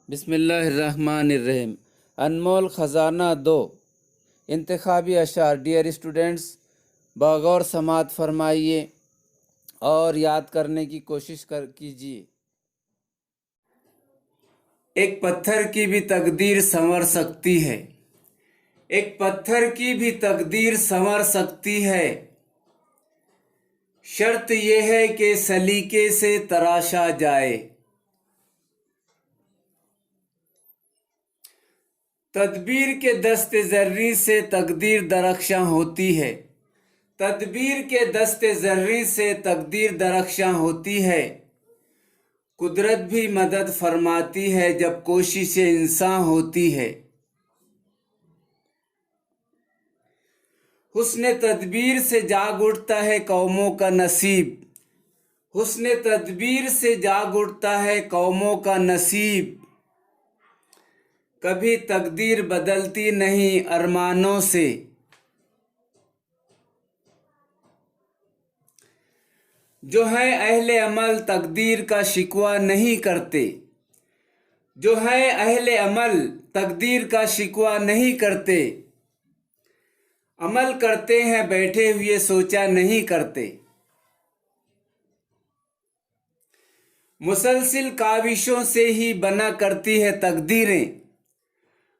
بسم اللہ الرحمن الرحیم۔ انمول خزانہ 2 انتخابی اشعار۔ ڈیئر اسٹوڈنٹس، بغور سماعت فرمائیے اور یاد کرنے کی کوشش کیجیے۔ ایک پتھر کی بھی تقدیر سنور سکتی ہے، ایک پتھر کی بھی تقدیر سنور سکتی ہے، شرط یہ ہے کہ سلیقے سے تراشا جائے۔ تدبیر کے دست زرعی سے تقدیر درخشاں ہوتی ہے، تدبیر کے دست زرعی سے تقدیر درخشاں ہوتی ہے، قدرت بھی مدد فرماتی ہے جب کوشش انسان ہوتی ہے۔ حسن تدبیر سے جاگ اٹھتا ہے قوموں کا نصیب، حسن تدبیر سے جاگ اٹھتا ہے قوموں کا نصیب، کبھی تقدیر بدلتی نہیں ارمانوں سے۔ جو ہیں اہل عمل تقدیر کا شکوہ نہیں کرتے، جو ہیں اہل عمل تقدیر کا شکوہ نہیں کرتے، عمل کرتے ہیں بیٹھے ہوئے سوچا نہیں کرتے۔ مسلسل کاوشوں سے ہی بنا کرتی ہے تقدیریں،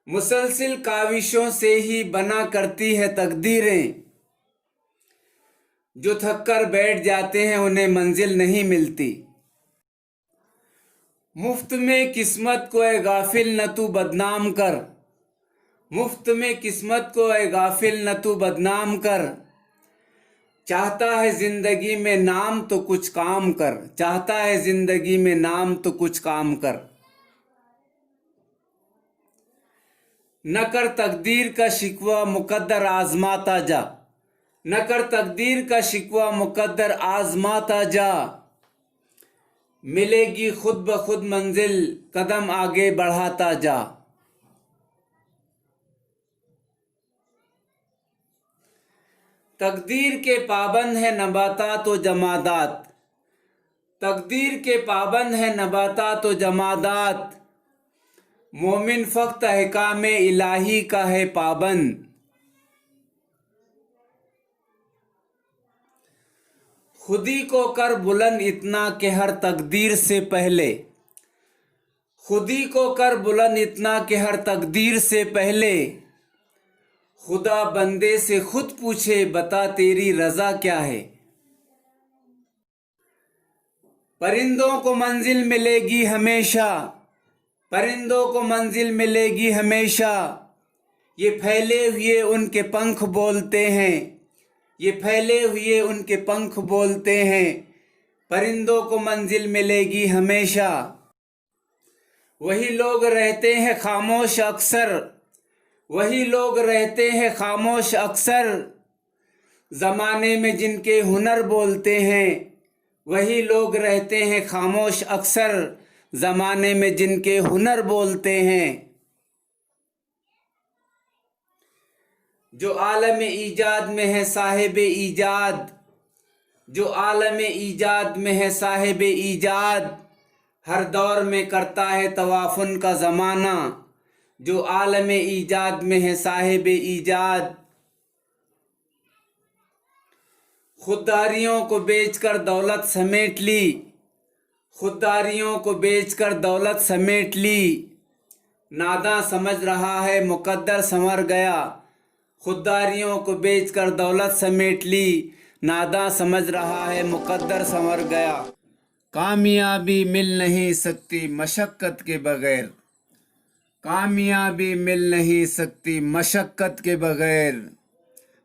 مسلسل کاوشوں سے ہی بنا کرتی ہے تقدیریں، جو تھک کر بیٹھ جاتے ہیں انہیں منزل نہیں ملتی۔ مفت میں قسمت کو اے غافل نہ تو بدنام کر، مفت میں قسمت کو اے غافل نہ تو بدنام کر، چاہتا ہے زندگی میں نام تو کچھ کام کر، چاہتا ہے زندگی میں نام تو کچھ کام کر۔ نہ کر تقدیر کا شکوہ مقدر آزماتا جا، نہ کر تقدیر کا شکوہ مقدر آزماتا جا، ملے گی خود بخود منزل قدم آگے بڑھاتا جا۔ تقدیر کے پابند ہیں نباتات و جمادات، تقدیر کے پابند ہیں نباتات و جمادات، مومن فقط احکام الہی کا ہے پابند۔ خودی کو کر بلند اتنا کہ ہر تقدیر سے پہلے، خودی کو کر بلند اتنا کہ ہر تقدیر سے پہلے، خدا بندے سے خود پوچھے بتا تیری رضا کیا ہے۔ پرندوں کو منزل ملے گی ہمیشہ، پرندوں کو منزل ملے گی ہمیشہ، یہ پھیلے ہوئے ان کے پنکھ بولتے ہیں، یہ پھیلے ہوئے ان کے پنکھ بولتے ہیں، پرندوں کو منزل ملے گی ہمیشہ۔ وہی لوگ رہتے ہیں خاموش اکثر، وہی لوگ رہتے ہیں خاموش اکثر، زمانے میں جن کے ہنر بولتے ہیں، وہی لوگ رہتے ہیں خاموش اکثر، زمانے میں جن کے ہنر بولتے ہیں۔ جو عالم ایجاد میں ہے صاحب ایجاد، جو عالم ایجاد میں ہے صاحب ایجاد، ہر دور میں کرتا ہے توافن کا زمانہ، جو عالم ایجاد میں ہے صاحب ایجاد۔ خودداریوں کو بیچ کر دولت سمیٹ لی، خودداریوں کو بیچ کر دولت سمیٹ لی، ناداں سمجھ رہا ہے مقدر سنور گیا، خودداریوں کو بیچ کر دولت سمیٹ لی، ناداں سمجھ رہا ہے مقدر سنور گیا۔ کامیابی مل نہیں سکتی مشقت کے بغیر، کامیابی مل نہیں سکتی مشقت کے بغیر،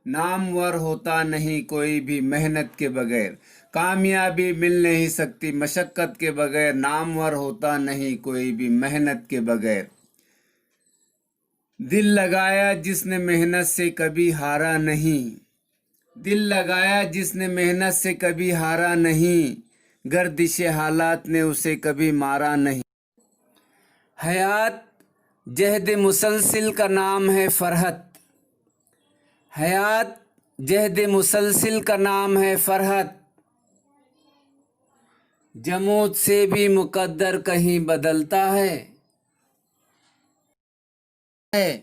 نامور ہوتا نہیں کوئی بھی محنت کے بغیر، کامیابی مل نہیں سکتی مشقت کے بغیر، نامور ہوتا نہیں کوئی بھی محنت کے بغیر۔ دل لگایا جس نے محنت سے کبھی ہارا نہیں، دل لگایا جس نے محنت سے کبھی ہارا نہیں، گردش حالات نے اسے کبھی مارا نہیں۔ حیات جہد مسلسل کا نام ہے فرحت، حیات جہد مسلسل کا نام ہے فرحت، جمود سے بھی مقدر کہیں بدلتا ہے، ہے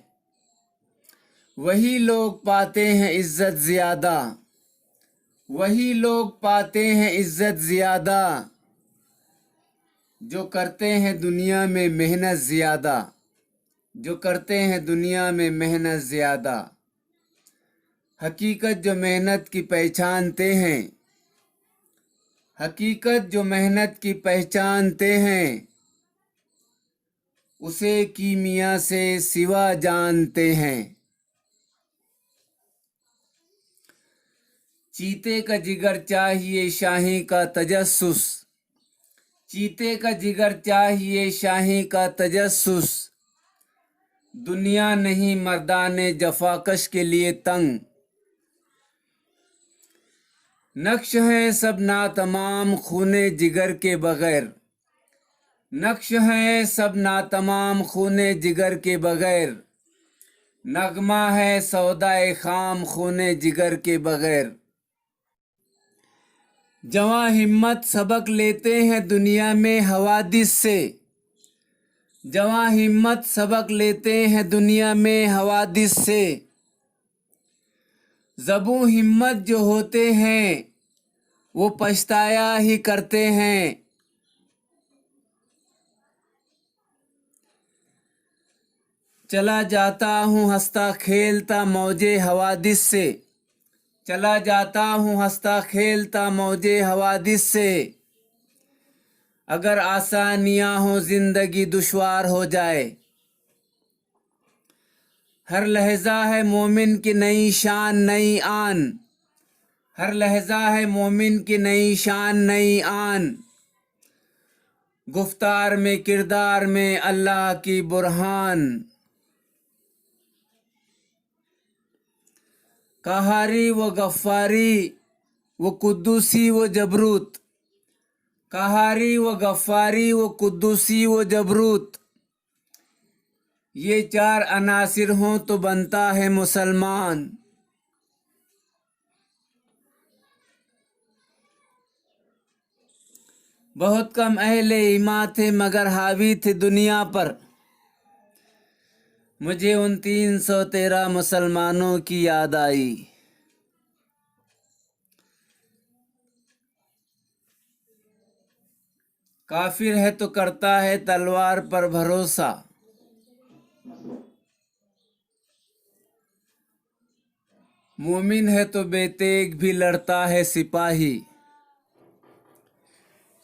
وہی لوگ پاتے ہیں عزت زیادہ، وہی لوگ پاتے ہیں عزت زیادہ، جو کرتے ہیں دنیا میں محنت زیادہ، جو کرتے ہیں دنیا میں محنت زیادہ۔ حقیقت جو محنت کی پہچانتے ہیں، حقیقت جو محنت کی پہچانتے ہیں، اسے کیمیا سے سوا جانتے ہیں۔ چیتے کا جگر چاہیے شاہی کا تجسس، چیتے کا جگر چاہیے شاہی کا تجسس، دنیا نہیں مردان جفاکش کے لیے تنگ۔ نقش ہے سب ناتمام خون جگر کے بغیر، نقش ہے سب ناتمام خون جگر کے بغیر، نغمہ ہے سودائے خام خون جگر کے بغیر۔ جواں ہمت سبق لیتے ہیں دنیا میں حوادث سے، جواں ہمت سبق لیتے ہیں دنیا میں حوادث سے، زبوں ہمت جو ہوتے ہیں وہ پچھتایا ہی کرتے ہیں۔ چلا جاتا ہوں ہنستا کھیلتا موج حوادث سے، چلا جاتا ہوں ہنستا کھیلتا موج حوادث سے، اگر آسانیاں ہوں زندگی دشوار ہو جائے، ہر لحظہ ہے مومن کی نئی شان نئی آن، ہر لحظہ ہے مومن کی نئی شان نئی آن، گفتار میں کردار میں اللہ کی برہان۔ قہاری و غفاری و قدوسی و جبروت، قہاری و غفاری و قدوسی و جبروت، یہ چار عناصر ہوں تو بنتا ہے مسلمان۔ بہت کم اہل ایمان تھے مگر حاوی تھے دنیا پر، مجھے ان 313 مسلمانوں کی یاد آئی۔ کافر ہے تو کرتا ہے تلوار پر بھروسہ، مومن ہے تو بے تیغ بھی لڑتا ہے سپاہی۔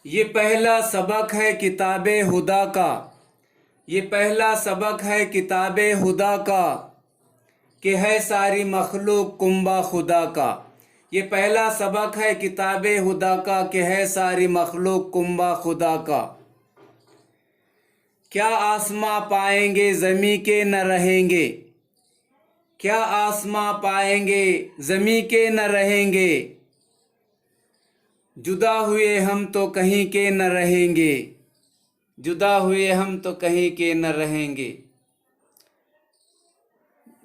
یہ پہلا سبق ہے کتاب خدا کا، یہ پہلا سبق ہے کتاب خدا کا، کہ ہے ساری مخلوق کنبہ خدا کا۔ یہ پہلا سبق ہے کتاب خدا کا کہ ہے ساری مخلوق کنبہ خدا کا۔ کیا آسماں پائیں گے زمیں کے نہ رہیں گے، کیا آسماں پائیں گے زمیں کے نہ رہیں گے، جدا ہوئے ہم تو کہیں کے نہ رہیں گے، جدا ہوئے ہم تو کہیں کے نہ رہیں گے۔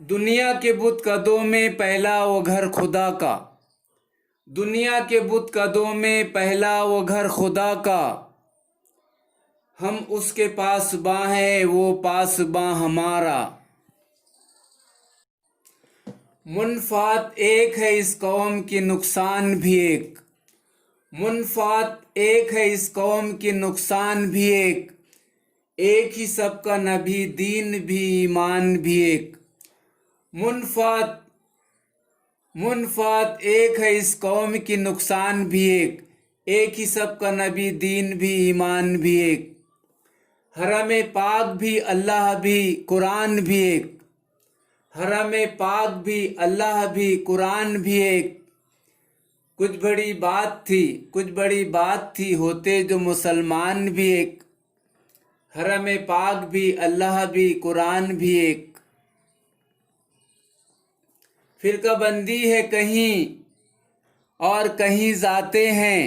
دنیا کے بت قدوں میں پہلا وہ گھر خدا کا، دنیا کے بت قدوں میں پہلا وہ گھر خدا کا، ہم اس کے پاسباں ہیں وہ پاسباں ہمارا۔ منفعت ایک ہے اس قوم کی نقصان بھی ایک، منفعت ایک ہے اس قوم کی نقصان بھی ایک، ایک ہی سب کا نبی دین بھی ایمان بھی ایک۔ منفعت ایک ہے اس قوم کی نقصان بھی ایک، ایک ہی سب کا نبی دین بھی ایمان بھی ایک۔ حرم پاک بھی اللہ بھی قرآن بھی ایک، حرم پاک بھی اللہ بھی قرآن بھی ایک، کچھ بڑی بات تھی کچھ بڑی بات تھی ہوتے جو مسلمان بھی ایک، حرم پاک بھی اللہ بھی قرآن بھی ایک۔ فرقہ بندی ہے کہیں اور کہیں ذاتیں ہیں،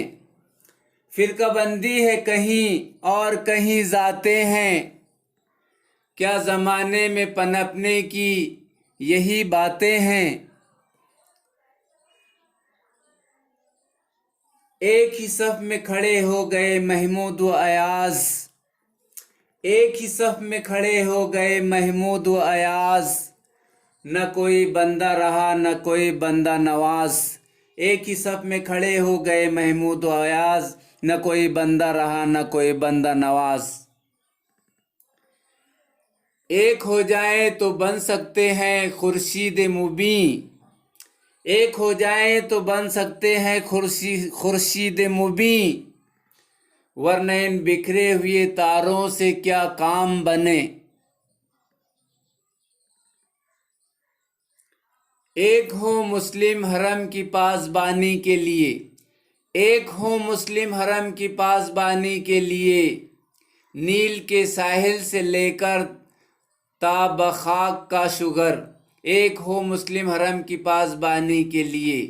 فرقہ بندی ہے کہیں اور کہیں ذاتیں ہیں، کیا زمانے میں پنپنے کی یہی باتیں ہیں۔ ایک ہی صف میں کھڑے ہو گئے محمود و ایاز، ایک ہی صف میں کھڑے ہو گئے محمود و ایاز، نہ کوئی بندہ رہا نہ کوئی بندہ نواز۔ ایک ہی صف میں کھڑے ہو گئے محمود و ایاز، نہ کوئی بندہ رہا نہ کوئی بندہ نواز۔ ایک ہو جائیں تو بن سکتے ہیں خورشید مبیں، ایک ہو جائیں تو بن سکتے ہیں خورشید مبیں، ورنہ ان بکھرے ہوئے تاروں سے کیا کام بنے۔ ایک ہو مسلم حرم کی پاسبانی کے لیے، ایک ہو مسلم حرم کی پاسبانی کے لیے، نیل کے ساحل سے لے کر تا بخاک کا شگر۔ ایک ہو مسلم حرم کی پاسبانی کے لیے۔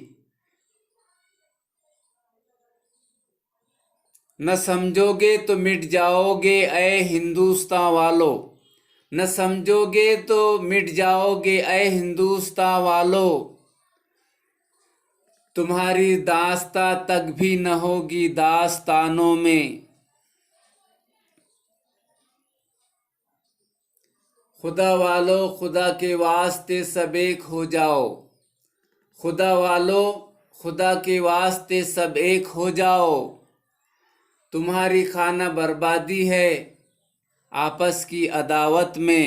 نہ سمجھو گے تو مٹ جاؤ گے اے ہندوستان والو، نہ سمجھو گے تو مٹ جاؤ گے اے ہندوستان والو، تمہاری داستاں تک بھی نہ ہوگی داستانوں میں۔ خدا والو خدا کے واسطے سب ایک ہو جاؤ، خدا والو خدا کے واسطے سب ایک ہو جاؤ، تمہاری خانہ بربادی ہے آپس کی عداوت میں۔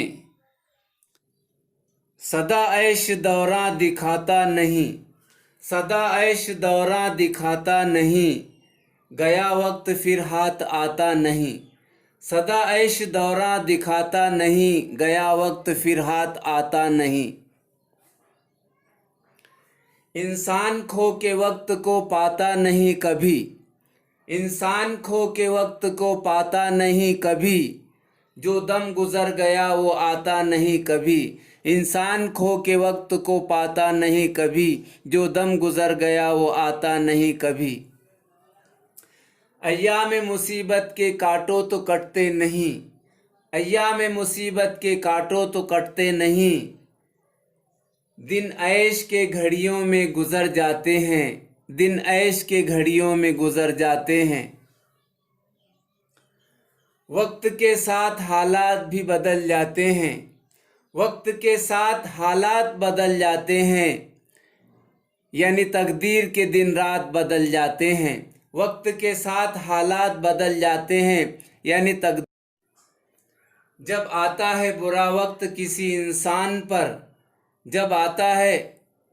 سدا عیش دوراں دکھاتا نہیں، سدا عیش دوراں دکھاتا نہیں، گیا وقت پھر ہاتھ آتا نہیں۔ سدا عیش دوراں دکھاتا نہیں، گیا وقت پھر ہاتھ آتا نہیں۔ انسان کھو کے وقت کو پاتا نہیں کبھی، انسان کھو کے وقت کو پاتا نہیں کبھی، جو دم گزر گیا وہ آتا نہیں کبھی۔ انسان کھو کے وقت کو پاتا نہیں کبھی، جو دم گزر گیا وہ آتا نہیں کبھی۔ ایام مصیبت کے کاٹو تو کٹتے نہیں، ایام مصیبت کے کاٹو تو کٹتے نہیں، دن عیش کے گھڑیوں میں گزر جاتے ہیں، دن عیش کے گھڑیوں میں گزر جاتے ہیں۔ وقت کے ساتھ حالات بھی بدل جاتے ہیں، وقت کے ساتھ حالات بدل جاتے ہیں، یعنی تقدیر کے دن رات بدل جاتے ہیں۔ وقت کے ساتھ حالات بدل جاتے ہیں یعنی تقدیر۔ جب آتا ہے برا وقت کسی انسان پر، جب آتا ہے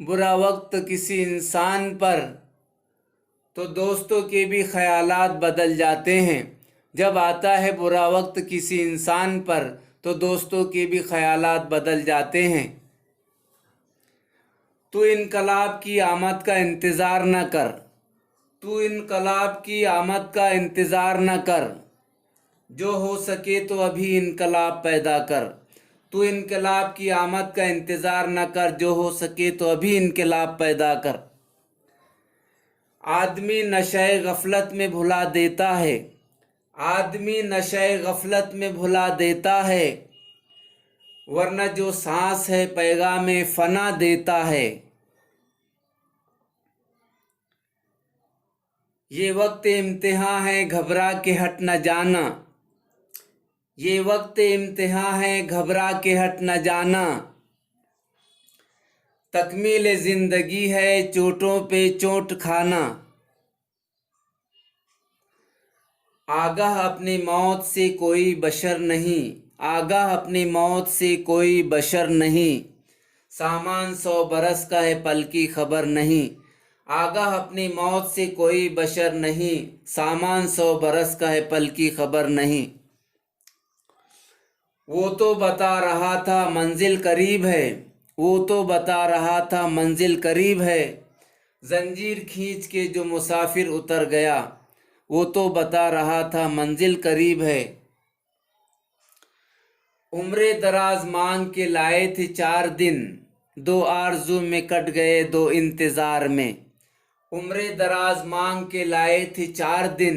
برا وقت کسی انسان پر، تو دوستوں کے بھی خیالات بدل جاتے ہیں۔ جب آتا ہے برا وقت کسی انسان پر تو دوستوں کے بھی خیالات بدل جاتے ہیں۔ تو انقلاب کی آمد کا انتظار نہ کر، تو انقلاب کی آمد کا انتظار نہ کر، جو ہو سکے تو ابھی انقلاب پیدا کر۔ تو انقلاب کی آمد کا انتظار نہ کر، جو ہو سکے تو ابھی انقلاب پیدا کر۔ آدمی نشہ غفلت میں بھلا دیتا ہے، آدمی نشہ غفلت میں بھلا دیتا ہے، ورنہ جو سانس ہے پیغام فنا دیتا ہے۔ یہ وقت امتحان ہے گھبرا کے ہٹ نہ جانا، یہ وقت امتحان ہے گھبرا کے ہٹ نہ جانا، تکمیل زندگی ہے چوٹوں پہ چوٹ کھانا۔ آگاہ اپنی موت سے کوئی بشر نہیں، آگاہ اپنی موت سے کوئی بشر نہیں، سامان 100 برس کا ہے پل کی خبر نہیں۔ آگاہ اپنی موت سے کوئی بشر نہیں، سامان 100 برس کا ہے پل کی خبر نہیں۔ وہ تو بتا رہا تھا منزل قریب ہے، وہ تو بتا رہا تھا منزل قریب ہے، زنجیر کھینچ کے جو مسافر اتر گیا، وہ تو بتا رہا تھا منزل قریب ہے۔ عمر دراز مانگ کے لائے تھے 4 دن، 2 آرزو میں کٹ گئے 2 انتظار میں۔ عمر دراز مانگ کے لائے تھے 4 دن،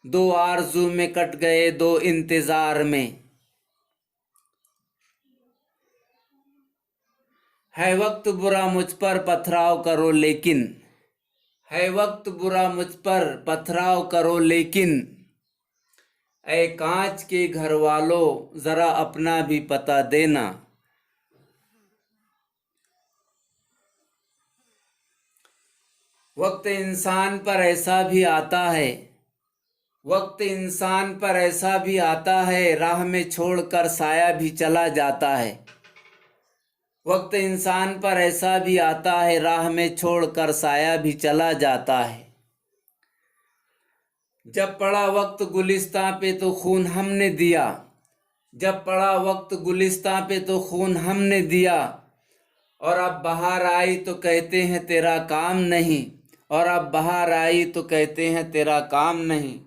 2 آرزو میں کٹ گئے 2 انتظار میں۔ ہے وقت برا مجھ پر پتھراؤ کرو لیکن، ہے وقت برا مجھ پر پتھراؤ کرو لیکن، اے کانچ کے گھر والوں ذرا اپنا بھی پتہ دینا۔ وقت انسان پر ایسا بھی آتا ہے، وقت انسان پر ایسا بھی آتا ہے، راہ میں چھوڑ کر سایہ بھی چلا جاتا ہے۔ وقت انسان پر ایسا بھی آتا ہے، راہ میں چھوڑ کر سایہ بھی چلا جاتا ہے۔ جب پڑا وقت گلستاں پہ تو خون ہم نے دیا، جب پڑا وقت گلستاں پہ تو خون ہم نے دیا، اور اب بہار آئی تو کہتے ہیں تیرا کام نہیں، اور اب بہار آئی تو کہتے ہیں تیرا کام نہیں۔